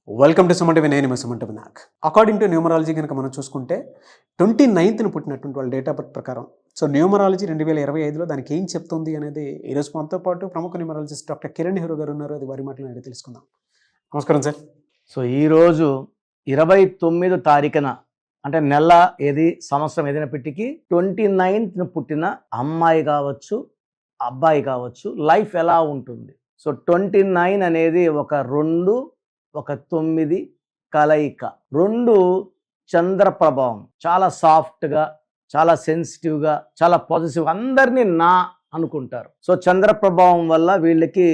Welcome to Suman TV. నేను Suman TV Nag. According to numerology కనుక మనం చూసుకుంటే 29న పుట్టినటువంటి వాళ్ళ డేట్ ఆఫ్ బర్త్ ప్రకారం న్యూమరాలజీ 2025లో దానికి ఏం చెప్తుంది అనేది ఈరోజు మనతో పాటు ప్రముఖ న్యూమరాలజిస్ట్ డాక్టర్ కిరణ్ నెహ్రూ గారు ఉన్నారు. అది వారి మాటలు అడిగి తెలుసుకుందాం. నమస్కారం సార్. ఈరోజు 29 తారీఖున అంటే నెల ఏది సంవత్సరం ఏదైనప్పటికీ 29న పుట్టిన అమ్మాయి కావచ్చు అబ్బాయి కావచ్చు లైఫ్ ఎలా ఉంటుంది. 29 అనేది ఒక 2 ఒక 9 కలయిక. 2 చంద్ర ప్రభావం, చాలా సాఫ్ట్గా, చాలా సెన్సిటివ్గా, చాలా పాజిటివ్, అందరినీ నా అనుకుంటారు. చంద్ర ప్రభావం వల్ల వీళ్ళకి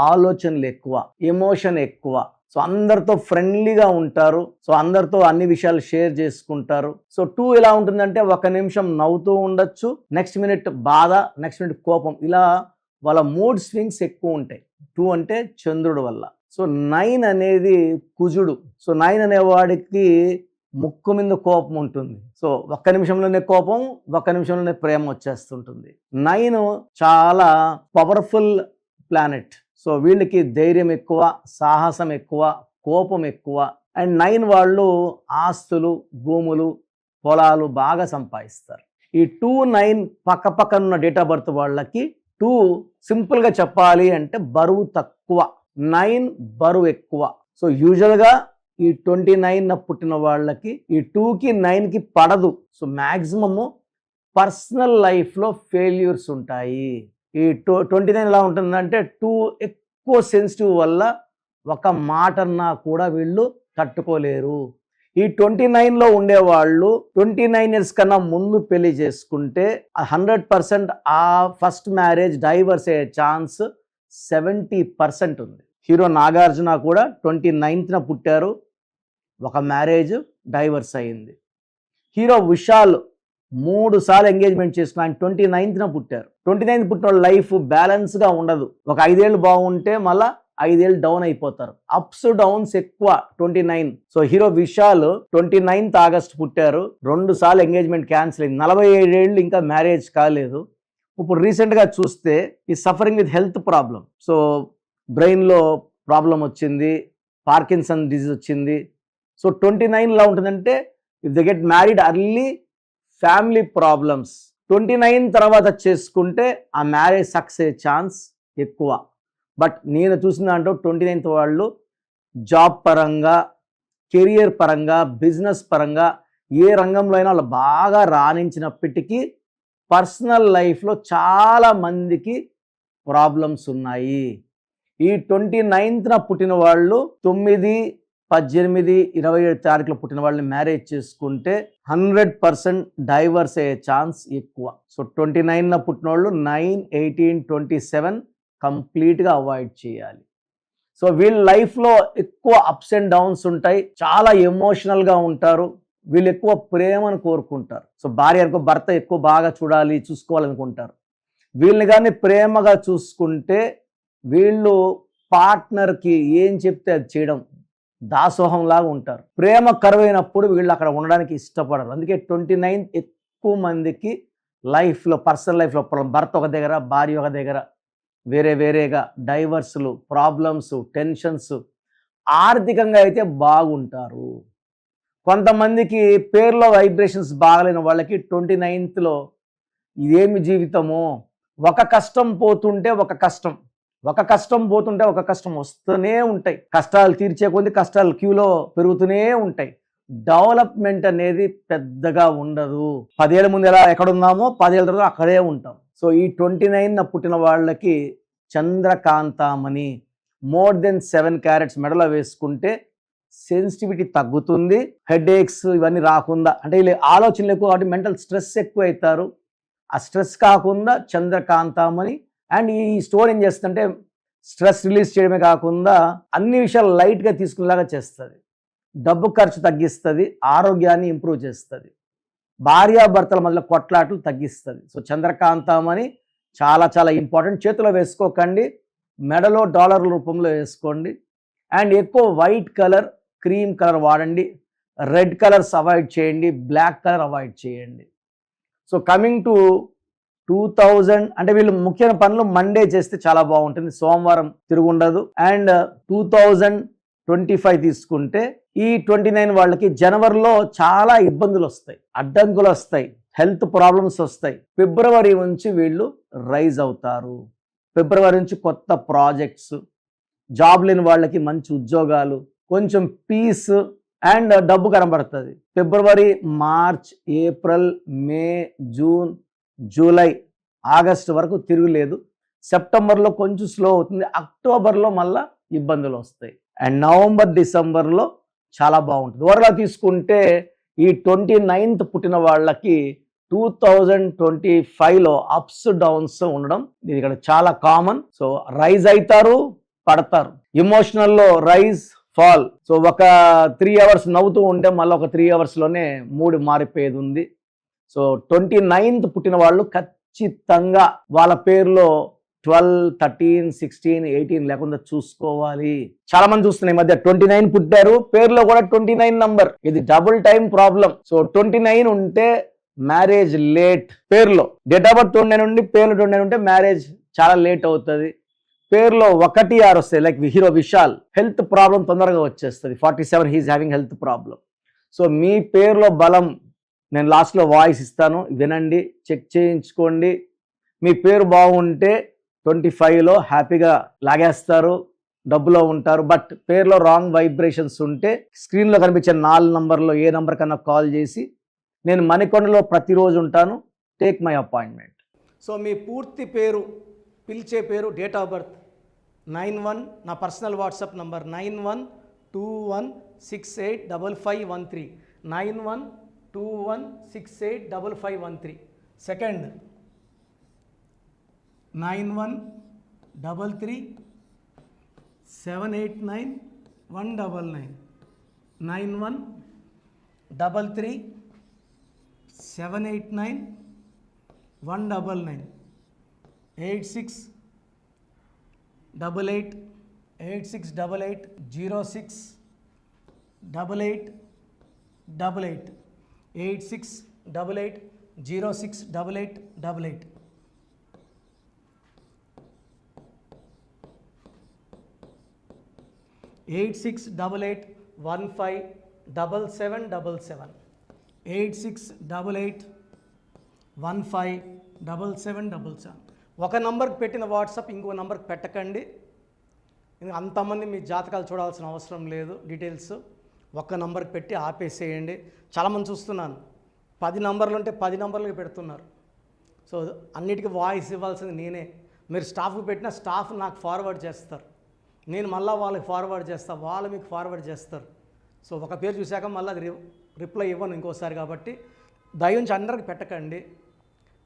ఆలోచనలు ఎక్కువ, ఎమోషన్ ఎక్కువ. అందరితో ఫ్రెండ్లీగా ఉంటారు. అందరితో అన్ని విషయాలు షేర్ చేసుకుంటారు. 2 ఎలా ఉంటుందంటే ఒక నిమిషం నవ్వుతూ ఉండొచ్చు, నెక్స్ట్ మినిట్ బాధ, నెక్స్ట్ మినిట్ కోపం. ఇలా వాళ్ళ మూడ్ స్వింగ్స్ ఎక్కువ ఉంటాయి 2 అంటే చంద్రుడు వల్ల. 9 అనేది కుజుడు. 9 అనేవాడికి ముక్కు మీద కోపం ఉంటుంది. ఒక్క నిమిషంలోనే కోపం, ఒక్క నిమిషంలోనే ప్రేమ వచ్చేస్తుంటుంది. 9 చాలా పవర్ఫుల్ ప్లానెట్. వీళ్ళకి ధైర్యం ఎక్కువ, సాహసం ఎక్కువ, కోపం ఎక్కువ. అండ్ 9 వాళ్ళు ఆస్తులు, భూములు, పొలాలు బాగా సంపాదిస్తారు. ఈ 2, 9 పక్క పక్కన ఉన్న డేట్ ఆఫ్ బర్త్ వాళ్ళకి 2 సింపుల్గా చెప్పాలి అంటే బరువు తక్కువ, 9 బరువు ఎక్కువ. యూజువల్గా ఈ 29న పుట్టిన వాళ్ళకి ఈ 2కి 9కి పడదు. మ్యాక్సిమము పర్సనల్ లైఫ్లో ఫెయిల్యూర్స్ ఉంటాయి. ఈ 29 ఎలా ఉంటుందంటే 2 ఎక్కువ సెన్సిటివ్ వల్ల ఒక మాట అన్నా కూడా వీళ్ళు తట్టుకోలేరు. ఈ 29లో ఉండేవాళ్ళు 29 ఇయర్స్ కన్నా ముందు పెళ్లి చేసుకుంటే 100% ఆ ఫస్ట్ మ్యారేజ్ డైవర్స్ అయ్యే ఛాన్స్ 70% ఉంది. హీరో నాగార్జున కూడా 29న పుట్టారు, ఒక మ్యారేజ్ డైవర్స్ అయింది. హీరో విశాల్ 3 సార్లు ఎంగేజ్మెంట్ చేసుకుని ఆయన 29న పుట్టారు. 29 పుట్టిన వాళ్ళ లైఫ్ బ్యాలెన్స్గా ఉండదు. ఒక 5 ఏళ్ళు బాగుంటే మళ్ళీ 5 ఏళ్ళు డౌన్ అయిపోతారు. అప్స్ డౌన్స్ ఎక్కువ 29. హీరో విశాల్ 29th ఆగస్ట్ పుట్టారు, 2 సార్లు ఎంగేజ్మెంట్ క్యాన్సిల్ అయింది, 47 ఏళ్ళు ఇంకా మ్యారేజ్ కాలేదు. ఇప్పుడు రీసెంట్గా చూస్తే ఈ సఫరింగ్ విత్ హెల్త్ ప్రాబ్లం. బ్రెయిన్లో ప్రాబ్లం వచ్చింది, పార్కిన్సన్ డిజీజ్ వచ్చింది. 29 ఎలా ఉంటుందంటే if they get married early, family problems. 29 తర్వాత చేసుకుంటే ఆ మ్యారేజ్ సక్సెస్ అయ్యే ఛాన్స్ ఎక్కువ. బట్ నేను చూసిన దాంట్లో 29th వాళ్ళు జాబ్ పరంగా, కెరియర్ పరంగా, బిజినెస్ పరంగా ఏ రంగంలో అయినా వాళ్ళు బాగా రాణించినప్పటికీ పర్సనల్ లైఫ్లో చాలా మందికి ప్రాబ్లమ్స్ ఉన్నాయి. ఈ 29న పుట్టిన వాళ్ళు 9, 18, 27 తారీఖులో పుట్టిన వాళ్ళని మ్యారేజ్ చేసుకుంటే 100% డైవర్స్ అయ్యే ఛాన్స్ ఎక్కువ. 29న పుట్టిన వాళ్ళు 9, 18, 27 కంప్లీట్గా అవాయిడ్ చేయాలి. వీళ్ళ లైఫ్లో ఎక్కువ అప్స్ అండ్ డౌన్స్ ఉంటాయి, చాలా ఎమోషనల్గా ఉంటారు, వీళ్ళు ఎక్కువ ప్రేమను కోరుకుంటారు. భార్య అనుకో భర్త ఎక్కువ బాగా చూడాలి, చూసుకోవాలనుకుంటారు. వీళ్ళని కానీ ప్రేమగా చూసుకుంటే వీళ్ళు పార్ట్నర్కి ఏం చెప్తే అది చేయడం, దాసోహంలాగా ఉంటారు. ప్రేమ కరువైనప్పుడు వీళ్ళు అక్కడ ఉండడానికి ఇష్టపడరు. అందుకే 29 ఎక్కువ మందికి లైఫ్లో, పర్సనల్ లైఫ్లో భర్త ఒక దగ్గర, భార్య ఒక దగ్గర, వేరేగా డైవర్స్లు, ప్రాబ్లమ్స్, టెన్షన్స్. ఆర్థికంగా అయితే బాగుంటారు. కొంతమందికి పేర్లో వైబ్రేషన్స్ బాగలేని వాళ్ళకి 29లో ఇదేమి జీవితమో, ఒక కష్టం పోతుంటే ఒక కష్టం, ఒక కష్టం పోతుంటే ఒక కష్టం వస్తూనే ఉంటాయి. కష్టాలు తీర్చే కొద్ది కష్టాలు క్యూలో పెరుగుతూనే ఉంటాయి. డెవలప్మెంట్ అనేది పెద్దగా ఉండదు. 10 ఏళ్ళ ముందు ఎలా ఎక్కడున్నామో 10 ఏళ్ళ తర్వాత అక్కడే ఉంటాం. ఈ 29న పుట్టిన వాళ్ళకి చంద్రకాంతామణి మోర్ దెన్ 7 క్యారెట్స్ మెడలో వేసుకుంటే సెన్సిటివిటీ తగ్గుతుంది, హెడ్ ఏక్స్ ఇవన్నీ రాకుండా, అంటే వీళ్ళు ఆలోచనలు ఎక్కువ కాబట్టి మెంటల్ స్ట్రెస్ ఎక్కువ అవుతారు. ఆ స్ట్రెస్ కాకుండా చంద్రకాంతామణి. అండ్ ఈ స్టోర్ ఏం చేస్తుందంటే స్ట్రెస్ రిలీజ్ చేయడమే కాకుండా అన్ని విషయాలు లైట్గా తీసుకునేలాగా చేస్తుంది, డబ్బు ఖర్చు తగ్గిస్తుంది, ఆరోగ్యాన్ని ఇంప్రూవ్ చేస్తుంది, భార్యాభర్తల మధ్య కొట్లాట్లు తగ్గిస్తుంది. చంద్రకాంతామని చాలా చాలా ఇంపార్టెంట్. చేతిలో వేసుకోకండి, మెడలో డాలర్ల రూపంలో వేసుకోండి. అండ్ ఎక్కువ వైట్ కలర్, క్రీమ్ కలర్ వాడండి, రెడ్ కలర్స్ అవాయిడ్ చేయండి, బ్లాక్ కలర్ అవాయిడ్ చేయండి. కమింగ్ టు 2000 అంటే వీళ్ళు ముఖ్యమైన పనులు మండే చేస్తే చాలా బాగుంటుంది, సోమవారం తిరుగుండదు. అండ్ 25 తీసుకుంటే ఈ 29 వాళ్ళకి జనవరిలో చాలా ఇబ్బందులు వస్తాయి, అడ్డంకులు వస్తాయి, హెల్త్ ప్రాబ్లమ్స్ వస్తాయి. ఫిబ్రవరి నుంచి వీళ్ళు రైజ్ అవుతారు. ఫిబ్రవరి నుంచి కొత్త ప్రాజెక్ట్స్, జాబ్ లేని వాళ్ళకి మంచి ఉద్యోగాలు, కొంచెం పీస్ అండ్ డబ్బు కనబడుతుంది. ఫిబ్రవరి, మార్చ్, ఏప్రిల్, మే, జూన్, జూలై, ఆగస్టు వరకు తిరుగులేదు. సెప్టెంబర్లో కొంచెం స్లో అవుతుంది. అక్టోబర్లో మళ్ళీ ఇబ్బందులు వస్తాయి. అండ్ నవంబర్, డిసెంబర్లో చాలా బాగుంటుంది. ఓవర్గా తీసుకుంటే ఈ 29th పుట్టిన వాళ్ళకి 2025లో అప్స్ డౌన్స్ ఉండడం ఇది ఇక్కడ చాలా కామన్. సో రైజ్ అవుతారు, పడతారు. ఇమోషనల్లో రైజ్, ఫాల్. సో ఒక 3 hours నవ్వుతూ ఉంటే మళ్ళీ ఒక 3 hours మూడు మారిపోయేది ఉంది. సో 29th పుట్టిన వాళ్ళు ఖచ్చితంగా వాళ్ళ పేరులో 12, 13, 16, 18 లేకుండా చూసుకోవాలి. చాలా మంది చూస్తున్నాయి ఈ మధ్య 29 పుట్టారు, పేరులో కూడా 29 నంబర్. ఇది డబుల్ టైం ప్రాబ్లం. సో 29 ఉంటే మ్యారేజ్ లేట్. పేరులో డేట్ ఆఫ్ బర్త్ 29 ఉండి పేరులో 29 ఉంటే మ్యారేజ్ చాలా లేట్ అవుతుంది. పేరులో 1, 6 వస్తాయి. Like hero Vishal, health problem తొందరగా వచ్చేస్తుంది. 47 he's having health problem. So మీ పేరులో బలం నేను లాస్ట్లో వాయిస్ ఇస్తాను, వినండి, చెక్ చేయించుకోండి. మీ పేరు బాగుంటే 25లో హ్యాపీగా లాగేస్తారు, డబ్బులో ఉంటారు. బట్ పేరులో రాంగ్ వైబ్రేషన్స్ ఉంటే స్క్రీన్లో కనిపించే 4 నంబర్లో ఏ నంబర్ కన్నా కాల్ చేసి, నేను మణికొండలో ప్రతిరోజు ఉంటాను, టేక్ మై అపాయింట్మెంట్. సో మీ పూర్తి పేరు, పిలిచే పేరు, డేట్ ఆఫ్ బర్త్ 91, నా personal WhatsApp number 9121685513, 9121685513. Second 9133789199, 9133789199, 868886880688, 8688068888. Eight 8688157777, 8688157777. ఒక నంబర్కి పెట్టిన వాట్సాప్ ఇంకో నంబర్కి పెట్టకండి. అంతమంది మీ జాతకాలు చూడాల్సిన అవసరం లేదు. డీటెయిల్స్ ఒక్క నంబర్కి పెట్టి ఆపేసేయండి. చాలామంది చూస్తున్నాను 10 నంబర్లు ఉంటే 10 నంబర్లకి పెడుతున్నారు. సో అన్నిటికీ వాయిస్ ఇవ్వాల్సింది నేనే. మీరు స్టాఫ్కి పెట్టిన స్టాఫ్ నాకు ఫార్వర్డ్ చేస్తారు, నేను మళ్ళీ వాళ్ళకి ఫార్వర్డ్ చేస్తాను, వాళ్ళు మీకు ఫార్వర్డ్ చేస్తారు. సో ఒక పేరు చూశాక మళ్ళీ అది రిప్లై ఇవ్వను ఇంకోసారి. కాబట్టి దయించి అందరికి పెట్టకండి.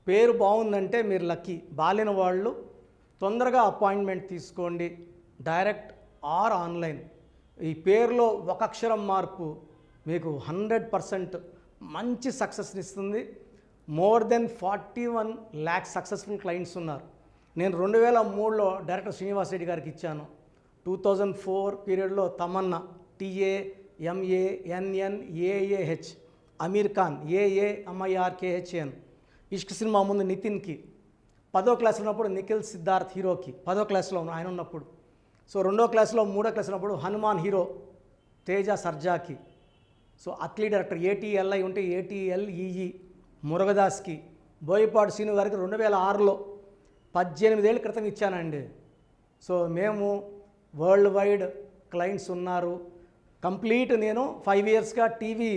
పేరు బాగుందంటే మీరు లక్కీ. బాలేని వాళ్ళు తొందరగా అపాయింట్మెంట్ తీసుకోండి, డైరెక్ట్ ఆర్ ఆన్లైన్. ఈ పేరులో ఒక అక్షరం మార్పు మీకు 100% మంచి సక్సెస్ని ఇస్తుంది. More than 41 lakh successful clients ఉన్నారు. నేను 2003లో డైరెక్టర్ శ్రీనివాస్ రెడ్డి గారికి ఇచ్చాను. 2004 పీరియడ్లో తమన్నా, TAMANNAH, అమీర్ ఖాన్, AAMIRKHAN, ఇష్క్ సినిమా ముందు నితిన్కి, 10వ క్లాస్లో ఉన్నప్పుడు నిఖిల్ సిద్ధార్థ్ హీరోకి, 10వ క్లాస్లో ఆయన ఉన్నప్పుడు. సో 2వ క్లాస్లో 3వ క్లాస్ ఉన్నప్పుడు హనుమాన్ హీరో తేజ సర్జాకి. సో అట్లీ డైరెక్టర్ ATLI ఉంటే ATLEE మురుగదాస్కి. బోయపాడు శ్రీను గారికి 2006లో 18 ఏళ్ళ క్రితం ఇచ్చానండి. సో మేము వరల్డ్ వైడ్ క్లయింట్స్ ఉన్నారు. కంప్లీట్ నేను 5 yearsగా టీవీ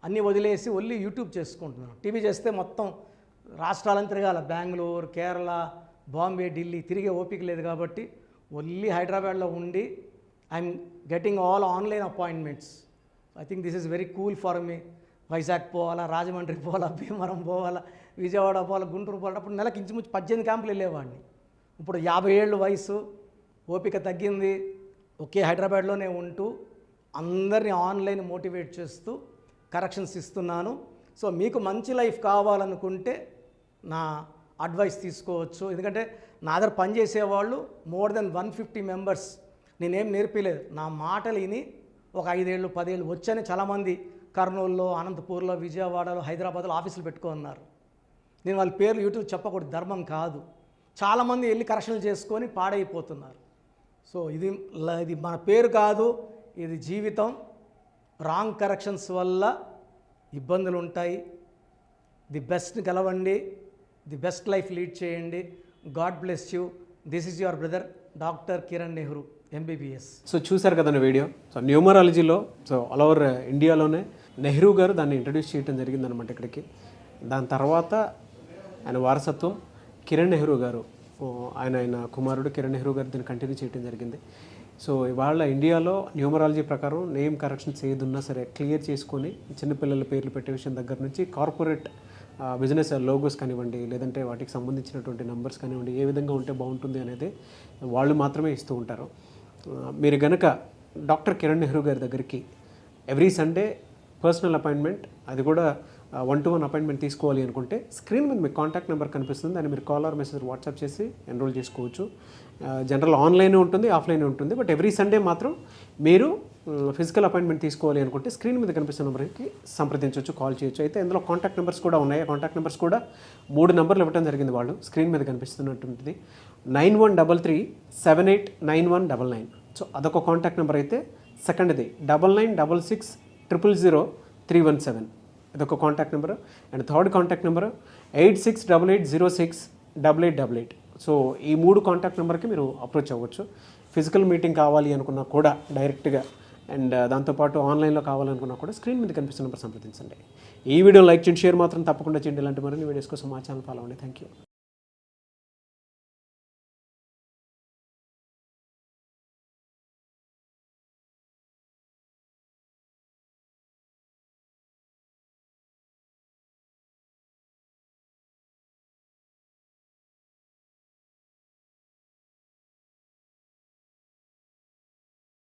అన్నీ వదిలేసి ఓన్లీ యూట్యూబ్ చేసుకుంటున్నాను. టీవీ చేస్తే మొత్తం రాష్ట్రాలను తిరగాల, బెంగళూరు, కేరళ, బాంబే, ఢిల్లీ తిరిగే ఓపిక లేదు. కాబట్టి ఓన్లీ హైదరాబాద్లో ఉండి I'm getting all online appointments. I think this is very cool for me. Vizag పోవాలా, రాజమండ్రి పోవాలా, భీమవరం పోవాలా, విజయవాడ పోవాలా, గుంటూరు పోవాలా. అప్పుడు నెలకి ఇంచుమించు 18 క్యాంపులు వెళ్ళేవాడిని. ఇప్పుడు 50 ఏళ్ళు వయసు, ఓపిక తగ్గింది. ఒకే హైదరాబాద్లోనే ఉంటూ అందరినీ ఆన్లైన్ మోటివేట్ చేస్తూ కరెక్షన్స్ ఇస్తున్నాను. సో మీకు మంచి లైఫ్ కావాలనుకుంటే నా అడ్వైస్ తీసుకోవచ్చు. ఎందుకంటే నా దగ్గర పనిచేసేవాళ్ళు మోర్ దెన్ 150 మెంబర్స్. నేనేం నేర్పిలేదు, నా మాటలు విని ఒక 5 ఏళ్ళు 10 ఏళ్ళు వచ్చని చాలామంది కర్నూలులో, అనంతపూర్లో, విజయవాడలో, హైదరాబాద్లో ఆఫీసులు పెట్టుకున్నారు. నేను వాళ్ళ పేర్లు యూట్యూబ్ చెప్పకూడదు, ధర్మం కాదు. చాలామంది వెళ్ళి కరెక్షన్లు చేసుకొని పాడైపోతున్నారు. సో ఇది ఇది మన పేరు కాదు, ఇది జీవితం. రాంగ్ కరెక్షన్స్ వల్ల ఇబ్బందులు ఉంటాయి. ది బెస్ట్ని గెలవండి, ది బెస్ట్ లైఫ్ లీడ్ చేయండి. God bless you. This is your brother doctor Kiran Nehru, MBBS. So చూశారు కదండి వీడియో. సో న్యూమరాలజీలో సో ఆల్ ఓవర్ ఇండియాలోనే నెహ్రూ గారు దాన్ని ఇంట్రడ్యూస్ చేయడం జరిగిందనమాట ఇక్కడికి. దాని తర్వాత ఆయన వారసత్వం కిరణ్ నెహ్రూ గారు, ఆయన కుమారుడు కిరణ్ నెహ్రూ గారు దీన్ని కంటిన్యూ చేయడం జరిగింది. సో ఇవాళ ఇండియాలో న్యూమరాలజీ ప్రకారం నేమ్ కరెక్షన్స్ ఏదున్నా సరే క్లియర్ చేసుకొని చిన్నపిల్లల పేర్లు పెట్టే విషయం దగ్గర నుంచి కార్పొరేట్ బిజినెస్ లోగోస్ కానివ్వండి, లేదంటే వాటికి సంబంధించినటువంటి నెంబర్స్ కానివ్వండి, ఏ విధంగా ఉంటే బాగుంటుంది అనేది వాళ్ళు మాత్రమే ఇస్తూ ఉంటారు. మీరు గనక డాక్టర్ కిరణ్ నెహ్రూ గారి దగ్గరికి ఎవ్రీ సండే పర్సనల్ అపాయింట్మెంట్, అది కూడా 1-to-1 అపాయింట్మెంట్ తీసుకోవాలి అనుకుంటే స్క్రీన్ మీద మీకు కాంటాక్ట్ నెంబర్ కనిపిస్తుంది, దాన్ని మీరు కాల్ ఆర్ మెసేజ్ వాట్సాప్ చేసి ఎన్రోల్ చేసుకోవచ్చు. జనరల్ ఆన్లైన్ ఉంటుంది, ఆఫ్లైన్ ఉంటుంది. బట్ ఎవ్రీ సండే మాత్రం మీరు ఫిజికల్ అపాయింట్మెంట్ తీసుకోవాలి అనుకుంటే స్క్రీన్ మీద కనిపిస్తున్న నెంబర్కి సంప్రదించవచ్చు, కాల్ చేయొచ్చు. అయితే ఇందులో కాంటాక్ట్ నెంబర్స్ కూడా ఉన్నాయి. ఆ కాంటాక్ట్ నెంబర్స్ కూడా 3 నెంబర్లు ఇవ్వడం జరిగింది వాళ్ళు, స్క్రీన్ మీద కనిపిస్తున్నటువంటిది 9133789199. సో అదొక కాంటాక్ట్ నెంబర్ అయితే, సెకండ్ది 9966000317, అదొక contact number. And third contact number 8688068888. So ఈ 3 కాంటాక్ట్ నెంబర్కి మీరు అప్రోచ్ అవ్వచ్చు. ఫిజికల్ మీటింగ్ కావాలి అనుకున్నా కూడా డైరెక్ట్గా, అండ్ దాంతోపాటు ఆన్లైన్లో కావాలనుకున్నా కూడా స్క్రీన్ మీద కనిపిస్తున్న నెంబర్ సంప్రదించండి. ఈ వీడియో లైక్ చేయండి, షేర్ మాత్రం తప్పకుండా చేయండి. ఇలాంటి మరిన్ని వీడియోస్ కోసం మా ఛానల్ ఫాలో అవ్వండి. Thank you.